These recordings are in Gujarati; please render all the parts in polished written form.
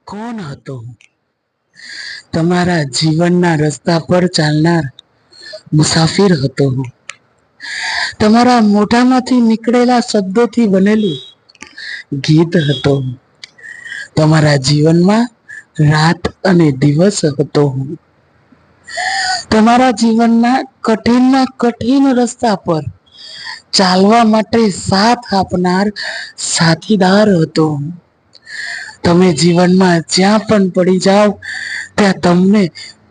કોણ હતો હું? તમારા જીવનના રસ્તા પર ચાલનાર મુસાફિર હતો હું. તમારા મોઢામાંથી નીકળેલા શબ્દોથી બનેલું ગીત હતો હું. તમારા જીવનમાં રાત અને દિવસ હતો હું. તમારા જીવનના કઠિનમાં કઠિન રસ્તા પર ચાલવા માટે સાથ આપનાર સાથીદાર હતો હું. તમે જીવનમાં જ્યાં પણ પડી જાઓ ત્યાં તમને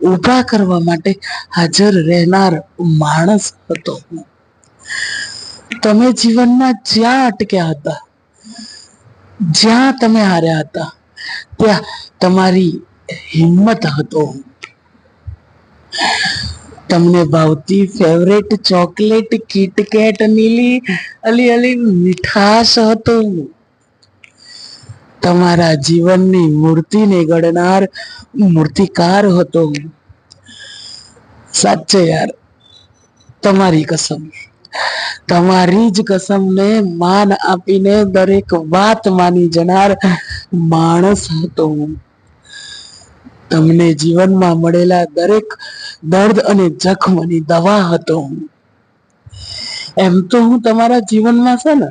ઊભા કરવા માટે હાજર રહેનાર માણસ હતો હું. તમે જીવનમાં જ્યાં અટક્યા હતા, જ્યાં તમે હાર્યા હતા, ત્યાં તમારી હિંમત હતો. તમને ભાવતી ફેવરેટ ચોકલેટ કિટકેટ નીલી અલી અલી મીઠાશ હતો. તમારા જીવનની મૂર્તિને ઘડનાર મૂર્તિકાર હતો. સાચે યાર, તમારી કસમ, તમારી જ કસમને માન આપીને દરેક વાત માની જનાર માણસ હતો. તમને જીવનમાં મળેલા દરેક દર્દ અને જખમની દવા હતો. એમ તો હું તમારા જીવનમાં છે ને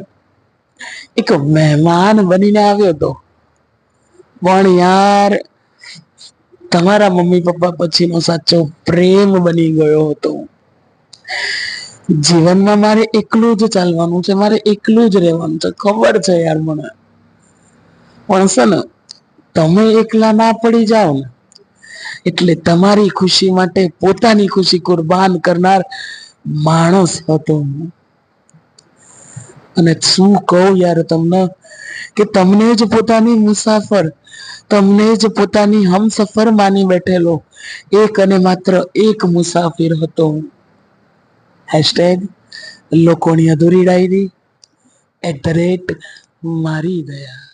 એક મહેમાન બનીને આવ્યો હતો, પણ યાર તમારા મમ્મી પપ્પા પછીનો સાચો પ્રેમ બની ગયો હતો. જીવનમાં મારે એકલું જ ચાલવાનું છે, મારે એકલું જ રહેવાનું છે, ખબર છે યાર મને. પણ છે ને તમે એકલા ના પડી જાઓ ને, એટલે તમારી ખુશી માટે પોતાની ખુશી કુરબાન કરનાર માણસ હતો. અને શું કહું યાર તમને, કે તમને જ પોતાની મુસાફર, તમને જ પોતાની હમસફર માની બેઠેલો એક અને માત્ર એક મુસાફિર હતો. હેશટેગ લોકોની અધૂરી ડાયરી @ મારી દયા.